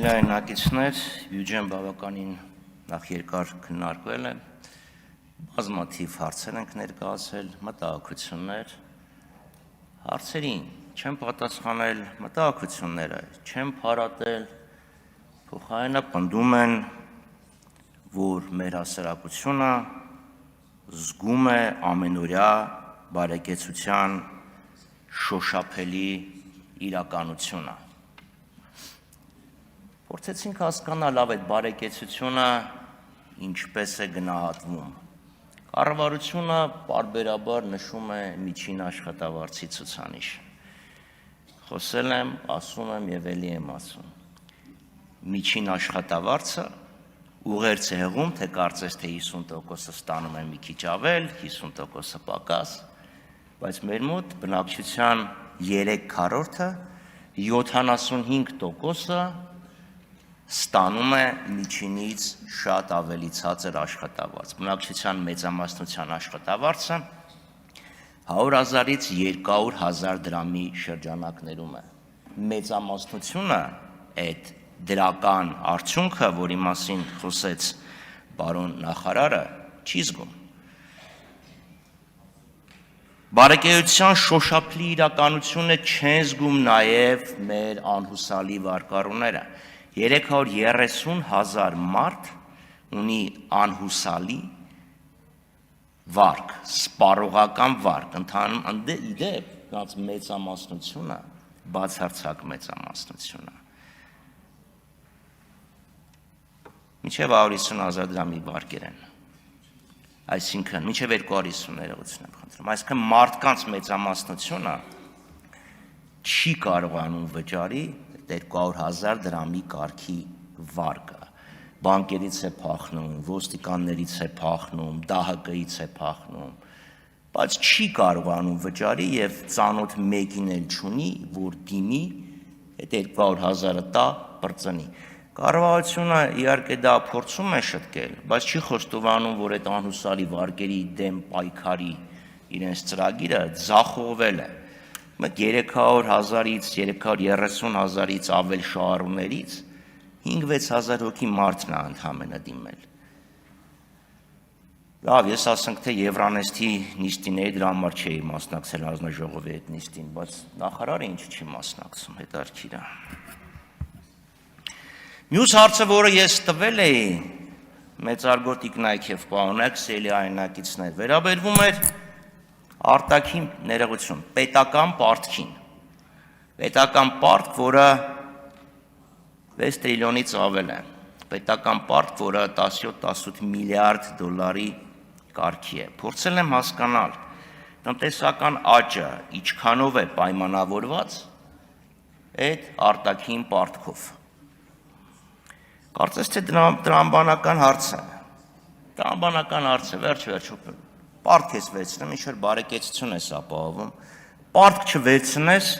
Սիրահարնակիցներ, բյուջեն բավականին նախ երկար քննարկվել է, բազմաթիվ հարցեր ենք ներկայացել, մտահոգություններ, հարցերին չեմ պատասխանել մտահոգությունները, չեմ փարատել, փոխարենը պնդում են, որ մեր հասարակությունը զգում է ամենօրյա բարեկեցության շոշափելի իրականությունը։ Փորձեցինք հասկանալ այդ բարեկեցությունը ինչպես է գնահատվում։ Կառավարությունը պարբերաբար նշում է միջին աշխատավարձի ցուցանիշը։ Խոսել եմ, ասում եմ եւ ելի եմ ասում։ Միջին աշխատավարձը ուղերձ է հղում, թե կարծես թե 50%-ը ստանում են մի քիչ ավել, 50%-ը պակաս, բայց մեր մոտ բնակչության 3/4-ը 75%-ը ստանում է միջինից շատ ավելի ցածր աշխատավարձ։ Բնակչության մեծամասնության աշխատավարձը 100,000-ից 200,000 դրամի շրջանակներում է։ Մեծամասնությունը այդ դրական արդյունքը, որի մասին խոսեց պարոն նախարարը, չի զգում։ Բարեկեցության շոշափելի իրականությունը չեն զգում նաև մեր անհուսալի վարկառուները։ 330,000 մարդ ունի անհուսալի վարկ, սպառողական վարկ, իդեպ նրանց մեծամասնությունը, բացարձակ մեծամասնությունը։ Մինչև 150,000 դրամի վարկեր են, այսինքն մինչև 250 ներողություն եմ խնդրում, այսինքն մարդկանց մեծամասնությունը չի կարողանում վճարի 200,000 դրամի կարգի վարկը, բանկերից է փախնում, ոստիկաններից է փախնում, ԴՀԿ-ից է փախնում, բայց չի կարողանում վճարի եւ ծանոթ մեկին էլ չունի, որ դիմի այդ 200,000-ը տա բրծնի։ Կառավարությունը իհարկե դա փորձում է շտկել, բայց չի խոստովանում, որ այդ անհուսալի վարկերի դեմ պայքարի իրենց ծրագիրը ձախողվել է։ Մենք 300,000-ից 330,000-ից ավել շահառուներից 5-6,000 հոգի մարդն է ընդհանրապես դիմել։ Լավ, ես ասենք թե Եվրանեստի նիստին էի, դրա համար չէի մասնակցել հանձնաժողովի այդ նիստին, բայց նախարարը ինչ չի մասնակցում, հետաքրքիր է։ Մյուս հարցը, որը ես տվել էի, մեծարգո Տիկնայք եւ պարոնակ սիրահարնակիցներ, վերաբերվում էր արտաքին ներողություն, պետական պարտքին։ Պետական պարտք, որը 6 տրիլիոնից ավել է։ Պետական պարտք, որը 17-18 միլիարդ դոլարի կարգի է։ Փորձել եմ հասկանալ, տնտեսական աճը ինչքանով է պայմանավորված այդ արտաքին պարտքով։ Կարծես թե տրամաբանական հարց է։ Տրամաբանական հարց է, վերջ-վերջո պարտք ես վերցնում, ինչ-որ բարեկեցություն ես ապահովում, պարտք չվերցնես,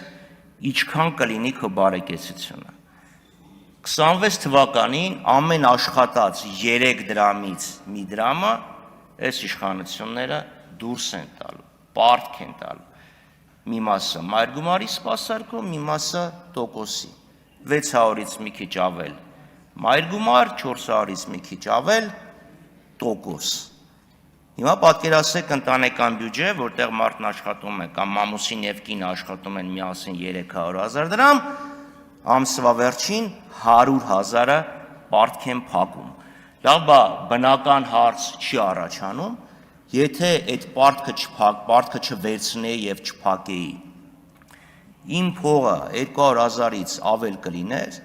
ինչքան կլինի քո բարեկեցությունը։ 26 թվականին ամեն աշխատած 3 դրամից մի դրամը այս իշխանությունները դուրս են տալու, պարտք են տալու։ Մի մասը մայրգումարի սպասարկում, մի մասը տոկոսի, 600-ից մի քիչ ավել մայրգումար, 400-ից մի քիչ ավել տոկոս։ Հիմա պատկերացրեք ընտանեկան բյուջե, որտեղ մարդն աշխատում է կամ մամուսին եւ կինը աշխատում են միասին 300,000 դրամ, ամսվա վերջին 100,000-ը պարտք են փակում։ Լավ, բա բնական հարց չի առաջանում, եթե այդ պարտքը չվերցնեի եւ չփակեի։ Իմ փողը 200,000-ից ավել կլիներ,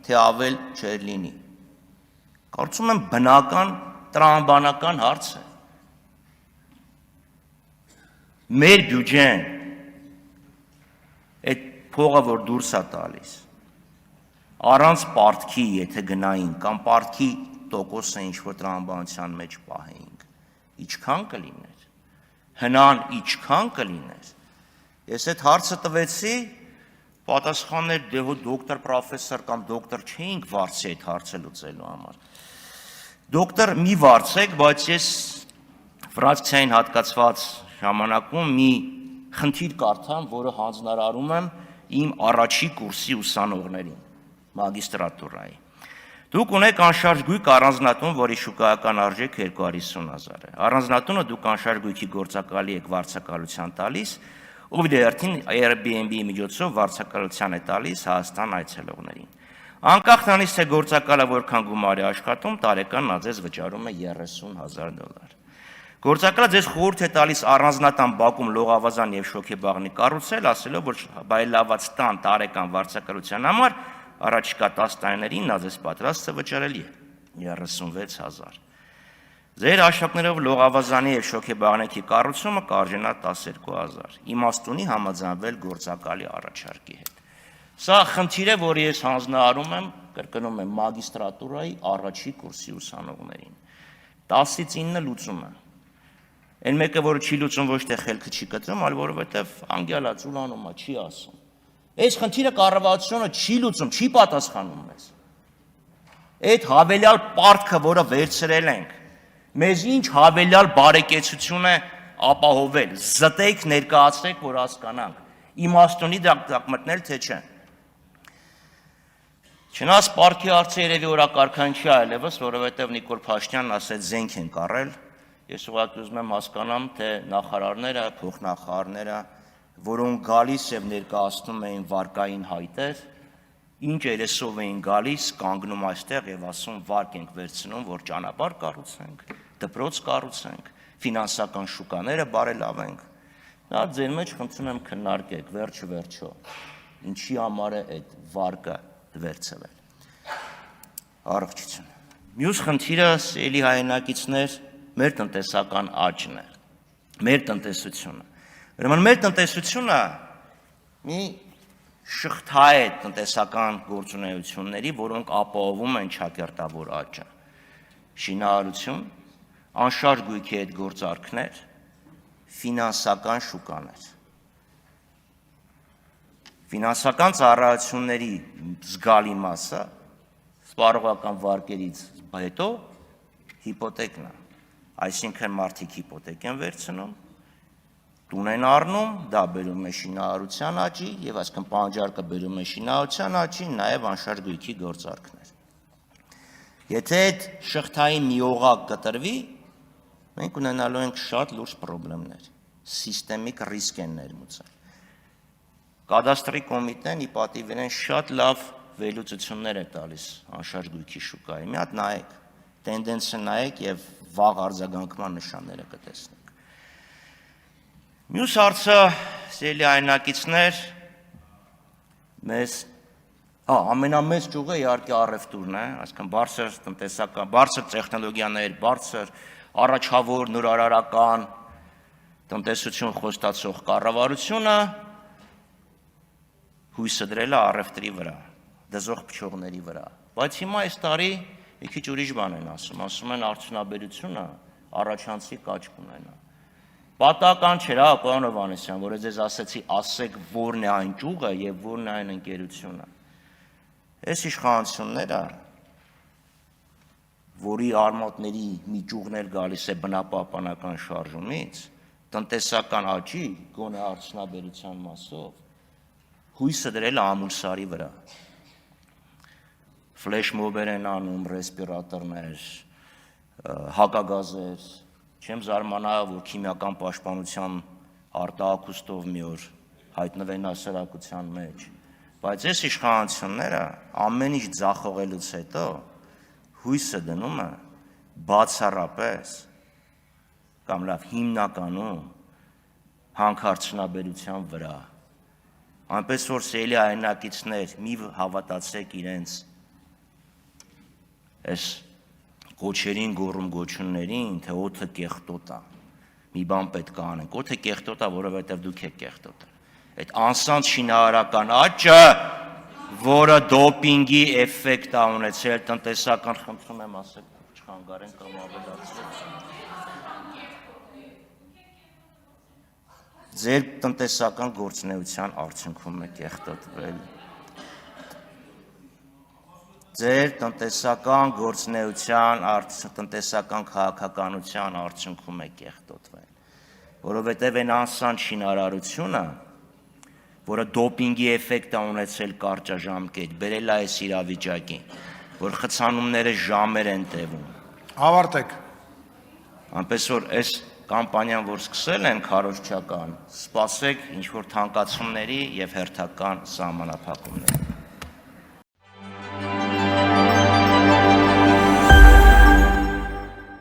թե ավել չէր լինի։ Կարծում եմ բնական տրամաբանական հարց է։ Մեր բյուջեն այդ փողը, որ դուրս է տալիս, առանց պարտքի, եթե գնային, կամ պարտքի տոկոսը ինչ-որ տրամաբանության մեջ պահեինք, ինչքան կլիներ, հնան ինչքան կլիներ։ Ես այդ հարցը տվեցի, պատասխաններ դե հո դոկտոր, պրոֆեսոր կամ դոկտոր չէինք վարձի այդ հարցը լուծելու համար։ Դոկտոր մի վարձեք, բայց ես ֆրակցիային հատկացված ժամանակում մի խնդիր կարդամ, որը հանձնարարում եմ իմ առաջի կուրսի ուսանողներին, մագիստրատուրայի։ Դուք ունեք անշարժ գույք առանձնատուն, որի շուկայական արժեքը 250,000 է։ Առանձնատունը դուք անշարժ գույքի գործակալի եք վարձակալության տալիս, ով դերթին Airbnb-ի միջոցով վարձակալության է տալիս Հայաստան այցելողներին։ Անկախ նրանից, թե գործակալը որքան գումար է աշխատում, տարեկան նա ձեզ վճարում է $30,000։ Գործակալը ձեզ խորհուրդ է տալիս առանձնատան բակում լողավազան եւ շոգեբաղնի կառուցել, ասելով, որ բայլաված տան տարեկան վարձակալության համար առաջիկա 10 տարիներին նա ձեզ պատրաստ է վճարել 36,000։ Ձեր աշխատներով լողավազանի եւ շոգեբաղնիքի կառուցումը կարժենա 12,000։ Իմաստունի համաձայնվել գործակալի առաջարկի հետ։ Սա խնդիր է, որը ես հանձնարարում եմ, կրկնում եմ, մագիստրատուրայի առաջի կուրսի ուսանողներին։ 10-ից 9 լուծում է։ Այն մեկը, որը չի լուծում, ոչ թե խելքը չի կտրում, այլ որովհետև անգյալա ծուլանում է, չի ասում։ Այս խնդիրը կառավարությունը չի լուծում, չի պատասխանում մեզ։ Այդ հավելյալ պարտքը, որը վերցրել ենք, մեզ ինչ հավելյալ բարեկեցություն է ապահովել, զտեք, ներկայացրեք, որ հասկանանք, իմաստունի դակ մտնել, թե չէ։ Չնայած պարտքի հարցը երևի օրակարգային չի այլևս, որովհետև Նիկոլ Փաշինյանն ասեց զենք են կառել, ես ուղղակի ուզում եմ հասկանամ, թե նախարարները, փոխնախարարները, որոնք գալիս եւ ներկայացնում էին վարկային հայտեր, ինչ երեսով էին գալիս, կանգնում այստեղ եւ ասում վարկ ենք վերցնում, որ ճանապարհ կառուցենք, դպրոց կառուցենք, ֆինանսական շուկաները բարելավենք։ Դա ձեր մեջ խնդրում եմ քննարկեք, վերջը, ինչի համար է այդ վարկը վերցվել։ Առողջություն։ Մյուս խնդիրը, սիրելի հայրենակիցներ, մեր տնտեսական աճն է, մեր տնտեսությունը։ Ուրեմն մեր տնտեսությունը մի շղթա է տնտեսական գործունեությունների, որոնք ապահովում են ճակերտավոր աճը։ Շինարարություն, անշարժ գույքի հետ գործարքներ, ֆինանսական շուկաներ։ Ֆինանսական ծառայությունների զգալի մասը սպառողական վարկերից հետո հիպոթեկն է, այսինքն մարդիկ հիպոթեք են վերցնում, տուն են առնում, դա բերում է շինարարության աճի եւ այսինքն պահանջարկը բերում է շինարարության աճի, նաեւ անշարժ գույքի գործարքներ։ Եթե այդ շղթային մի օղակ կտրվի, մենք ունենալու ենք շատ լուրջ խնդիրներ, սիստեմիկ ռիսկ են ներմուծել։ Կադաստրի կոմիտեն ի պատիվ իրեն շատ լավ վերլուծություններ է տալիս անշարժ գույքի շուկայի։ Մի հատ նայեք, տենդենսը նայեք եւ վաղ արձագանքման նշանները կտեսնեք։ Մյուս հարցը, սիրելի հայրենակիցներ, մեզ ամենամեծ ճյուղը իհարկե առևտուրն է, այսինքն բարձր տնտեսական, բարձր տեխնոլոգիաներ, բարձր առաջավոր նորարարական տնտեսություն խոստացող կառավարությունը հույսը դրել է առևտրի վրա, դզող փչողների վրա։ Բայց հիմա այս տարի մի քիչ ուրիշ բան են ասում են արդյունաբերությունը առաջանցիկ աճ կունենա։ Պատահական չէր, պարոն Հովհաննիսյան, որ ես ասեցի, ասեք որն է այն ճյուղը եւ որն է այն ընկերությունը։ Այս իշխանությունները, որի արմատների մի ճյուղն էլ գալիս է բնապահպանական շարժումից, տնտեսական աճի, գոնե արդյունաբերության մասով, հույսը դրել ամուլսարի վրա։ Ֆլեշ մոբեր են անում, ռեսպիրատորներ, հակագազեր, չեմ զարմանա, որ քիմիական պաշտպանության արտահայտությամբ մի օր հայտնվեն հասարակության մեջ, բայց այս իշխանությունները ամեն ինչ ձախողելուց հետո հույսը դնում է բացառապես կամ լավ հիմնականում հանքարդյունաբերության վրա։ Այնպես որ սիրելի հայրենակիցներ, մի հավատացեք իրենց այս կոչերին, գոչուններին, թե օդը կեղտոտ է, մի բան պետք է անենք, օդը կեղտոտ է, որովհետև դուք եք կեղտոտել։ Այդ անսանձ շինարարական աճը, որը դոպինգի էֆեկտ է ունեցել, տնտեսական, խնդրում եմ ասեք, չխանգարեն կամ ավելացրեք։ Ձեր տնտեսական գործունեության արդյունքում է կեղտոտվել։ Ձեր տնտեսական գործունեության, տնտեսական քաղաքականության արդյունքում է կեղտոտվել, որովհետև այն անսանձ շինարարությունը, որը դոպինգի էֆեկտ է ունեցել կարճաժամկետ, բերել է այս իրավիճակին, որ խցանումները ժամեր են տևում։ Ավարտեք։ Այնպես որ այս կամպանիան, որ սկսել են քարոզչական, սպասեք ինչ որ թանկացումների եւ հերթական սահմանափակումների։